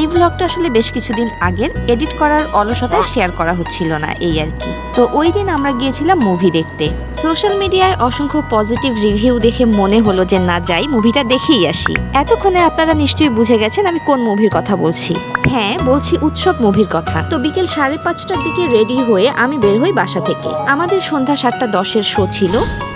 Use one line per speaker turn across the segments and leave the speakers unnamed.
এই ব্লগটা আসলে বেশ কিছুদিন আগের, এডিট করার অলসতায় শেয়ার করা হচ্ছিল না, এই আর কি। তো ওই দিন আমরা গিয়েছিলাম মুভি দেখতে। সোশ্যাল মিডিয়ায় অসংখ্য পজিটিভ রিভিউ দেখে মনে হলো যে না যাই, মুভিটা দেখেই আসি। এতক্ষণে আপনারা নিশ্চয়ই বুঝে গেছেন আমি কোন মুভির কথা বলছি। হ্যাঁ, বলছি উৎসব মুভির কথা। তো বিকেল 5:30টার দিকে রেডি হয়ে আমি বের হই বাসা থেকে। আমাদের সন্ধ্যা 7:10-এর শো ছিল।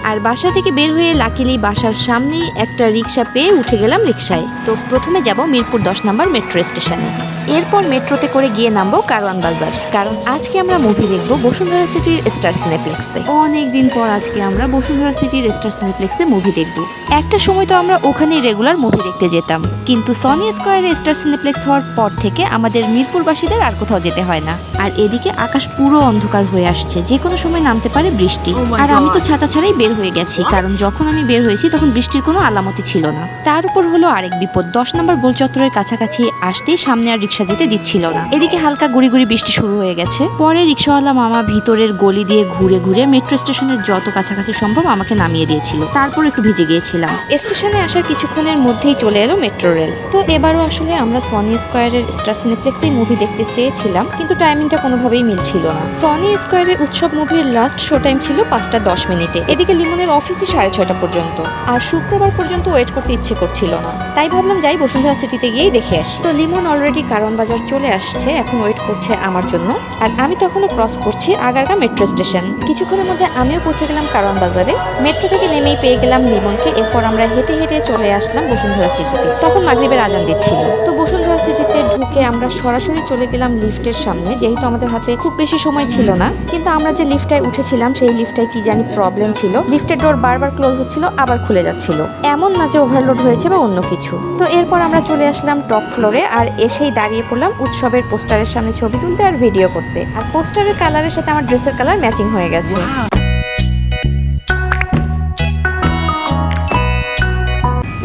আর বাসা থেকে বের হয়ে লাকিলি বাসার সামনেই একটা রিক্সা পেয়ে উঠে গেলাম রিক্সায়। তো প্রথমে যাব মিরপুর 10 নম্বর মেট্রো স্টেশনে। এরপর মেট্রোতে করে গিয়ে নামবো কারওয়ান বাজার, কারণ আজকে আমরা মুভি দেখবো বসুন্ধরা সিটির স্টার সিনেপ্লেক্সে। অনেক দিন পর আজকে আমরা বসুন্ধরা সিটির স্টার সিনেপ্লেক্সে মুভি দেখবো। একটা সময় তো আমরা ওখানেই রেগুলার মুভি দেখতে যেতাম, কিন্তু সনি স্কয়ারে স্টার সিনেপ্লেক্স হওয়ার পর থেকে আমাদের মিরপুরবাসীদের আর কোথাও যেতে হয় না। আর এদিকে আকাশ পুরো অন্ধকার হয়ে আসছে, যে কোনো সময় নামতে পারে বৃষ্টি। আর আমি তো ছাতা ছাড়াই বের হয়ে গেছি, কারণ যখন আমি বের হয়েছি তখন বৃষ্টির কোনো আলামতি ছিল না। তার উপর হলো আরেক বিপদ, 10 নম্বর গোল চত্বরের কাছাকাছি আসতেই সামনে আর রিক্সা যেতে দিচ্ছিল না। এদিকে হালকা গুড়ি গুড়ি বৃষ্টি শুরু হয়ে গেছে। পরে রিক্সাওয়ালা মামা ভিতরের গলি দিয়ে ঘুরে ঘুরে মেট্রো স্টেশনের যত কাছাকাছি সম্ভব আমাকে নামিয়ে দিয়েছিল। তারপর একটু ভিজে গিয়েছিলাম। স্টেশনে আসার কিছুক্ষণের মধ্যেই চলে এলো মেট্রো রেল। তো এবারও আসলে আমরা সনি স্কয়ারের স্টার সিনেপ্লেক্সেই মুভি দেখতে চেয়েছিলাম, কিন্তু টাইমিংটা কোনোভাবেই মিলছিল না। সনি স্কয়ারে উৎসব মুভির লাস্ট শো টাইম ছিল 5:10। এদিকে লিমনের অফিসে 6:30 পর্যন্ত, আর শুক্রবার পর্যন্ত ওয়েট করতে ইচ্ছে করছিল না। তাই ভাবলাম যাই বসুন্ধরা সিটিতে গিয়েই দেখে আসি। তো লিমন অলরেডি কারওয়ান বাজার চলে আসছে, এখন ওয়েট করছে আমার জন্য। আর আমি তখনও ক্রস করছি আগারগা মেট্রো স্টেশন। কিছুক্ষণের মধ্যে আমিও পৌঁছে গেলাম কারওয়ান বাজারে। মেট্রো থেকে নেমেই পেয়ে গেলাম লিমনকে। এরপর আমরা হেঁটে হেঁটে চলে আসলাম বসুন্ধরা সিটিতে। তখন মাগরিবের আজান দিচ্ছিল। তো বসুন্ধরা সিটিতে ঢুকে আমরা সরাসরি চলে গেলাম লিফটের সামনে, যেহেতু আমাদের হাতে খুব বেশি সময় ছিল না। কিন্তু আমরা যে লিফটায় উঠেছিলাম সেই লিফটায় কি জানি প্রবলেম ছিল, লিফটের ডোর বারবার ক্লোজ হচ্ছিল, আবার খুলে যাচ্ছিল। এমন না যে ওভারলোড হয়েছে বা অন্য কিছু। তো এরপর আমরা চলে আসলাম টপ ফ্লোরে, আর এসেই দাঁড়িয়ে পড়লাম উৎসবের পোস্টারের সামনে ছবি তুলতে আর ভিডিও করতে। আর পোস্টারের কালারের সাথে আমার ড্রেসের কালার ম্যাচিং হয়ে গেছে।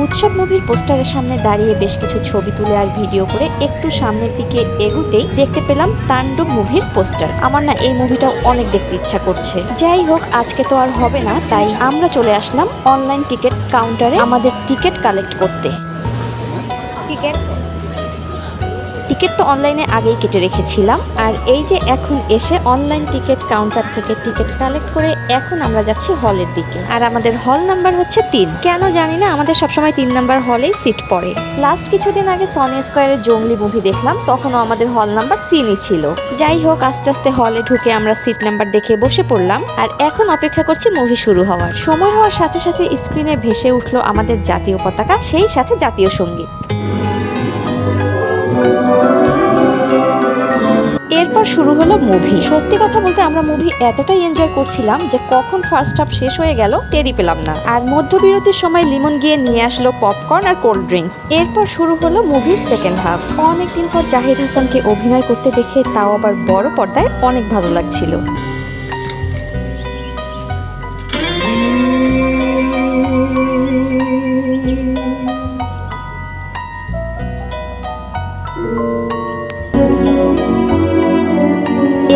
উৎসব মুভির পোস্টারের সামনে দাঁড়িয়ে বেশ কিছু ছবি তুলে আর ভিডিও করে একটু সামনের দিকে এগোতেই দেখতে পেলাম তাণ্ডব মুভির পোস্টার। আমার না এই মুভিটাও অনেক দেখতে ইচ্ছা করছে। যাই হোক, আজকে তো আর হবে না, তাই আমরা চলে আসলাম অনলাইন টিকিট কাউন্টারে আমাদের টিকিট কালেক্ট করতে। টিকিট তো অনলাইনে আগেই কেটে রেখেছিলাম, আর এই যে এখন এসে অনলাইন টিকিট কাউন্টার থেকে টিকিট কালেক্ট করে এখন আমরা যাচ্ছি হলের দিকে। আর আমাদের হল নাম্বার হচ্ছে 3। কেন জানি না আমাদের সবসময় 3 নাম্বার হলেই সিট পড়ে। লাস্ট কিছুদিন আগে সনি স্কয়ারে জঙ্গলি মুভি দেখলাম, তখনও আমাদের হল নাম্বার 3ই ছিল। যাই হোক, আস্তে আস্তে হলে ঢুকে আমরা সিট নাম্বার দেখে বসে পড়লাম, আর এখন অপেক্ষা করছি মুভি শুরু হওয়ার। সময় হওয়ার সাথে সাথে স্ক্রিনে ভেসে উঠলো আমাদের জাতীয় পতাকা, সেই সাথে জাতীয় সঙ্গীত। এরপর শুরু হলো মুভি। সত্যি কথা বলতে আমরা মুভি এতটাই এনজয় করছিলাম যে কখন ফার্স্ট হাফ শেষ হয়ে গেল টেরই পেলাম না। আর মধ্যবিরতির সময় লিমন গিয়ে নিয়ে আসলো পপকর্ন আর কোল্ড ড্রিঙ্কস। এরপর শুরু হলো মুভির সেকেন্ড হাফ। অনেকদিন পর জাহিদ হাসানকে অভিনয় করতে দেখে, তাও আবার বড় পর্দায়, অনেক ভালো লাগছিল।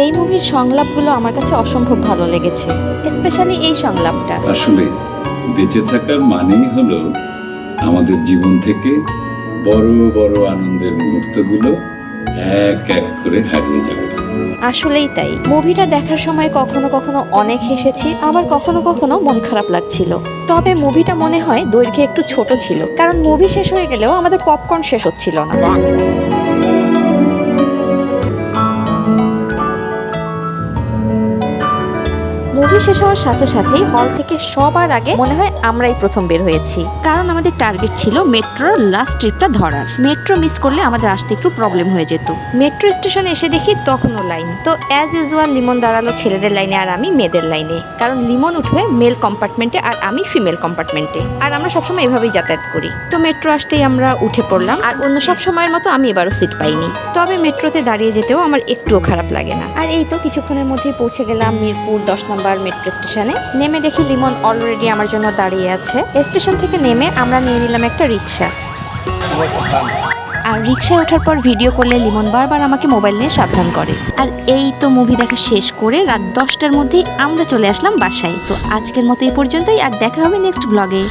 এই মুভির সংলাপগুলো আমার কাছে অসম্ভব ভালো লেগেছে, স্পেশালি এই সংলাপটা।
আসলে বেঁচে থাকার মানেই হলো আমাদের জীবন থেকে বড় বড় আনন্দের মুহূর্তগুলো এক এক করে হারিয়ে যাবে।
আসলেই তাই। মুভিটা দেখার সময় কখনো কখনো অনেক হেসেছি, আবার কখনো কখনো মন খারাপ লাগছিল। তবে মুভিটা মনে হয় দৈর্ঘ্যে একটু ছোট ছিল, কারণ মুভি শেষ হয়ে গেলেও আমাদের পপকর্ন শেষ হচ্ছিল না। মুভি শেষ হওয়ার সাথে সাথেই হল থেকে সবার আগে মনে হয় আমরাই প্রথম বের হয়েছি, কারণ আমাদের টার্গেট ছিল মেট্রোর লাস্ট ট্রিপটা ধরার। মেট্রো মিস করলে আমাদের আসতে একটু প্রবলেম হয়ে যেত। মেট্রো স্টেশনে এসে দেখি তখনও লাইন। তো অ্যাজ ইউজুয়াল লিমন দাঁড়ালো ছেলেদের লাইনে আর আমি মেয়েদের লাইনে, কারণ লিমন উঠবে মেল কম্পার্টমেন্টে আর আমি ফিমেল কম্পার্টমেন্টে, আর আমরা সবসময় এভাবেই যাতায়াত করি। তো মেট্রো আসতেই আমরা উঠে পড়লাম, আর অন্য সব সময়ের মতো আমি এবারও সিট পাইনি। তবে মেট্রোতে দাঁড়িয়ে যেতেও আমার একটুও খারাপ লাগে না। আর এই তো কিছুক্ষণের মধ্যেই পৌঁছে গেলাম মিরপুর 10 নম্বর মেট্রো স্টেশনে। নেমে দেখি লিমন অলরেডি আমার জন্য দাঁড়িয়ে আছে। স্টেশন থেকে নেমে আমরা নিয়ে নিলাম একটা রিক্সা। আর রিক্সায় ওঠার পর ভিডিও করলে লিমন বারবার আমাকে মোবাইল নিয়ে সাবধান করে। আর এই তো মুভি দেখা শেষ করে রাত 10টার মধ্যেই আমরা চলে আসলাম বাসায়। তো আজকের মতো এই পর্যন্তই, আর দেখা হবে নেক্সট ব্লগে।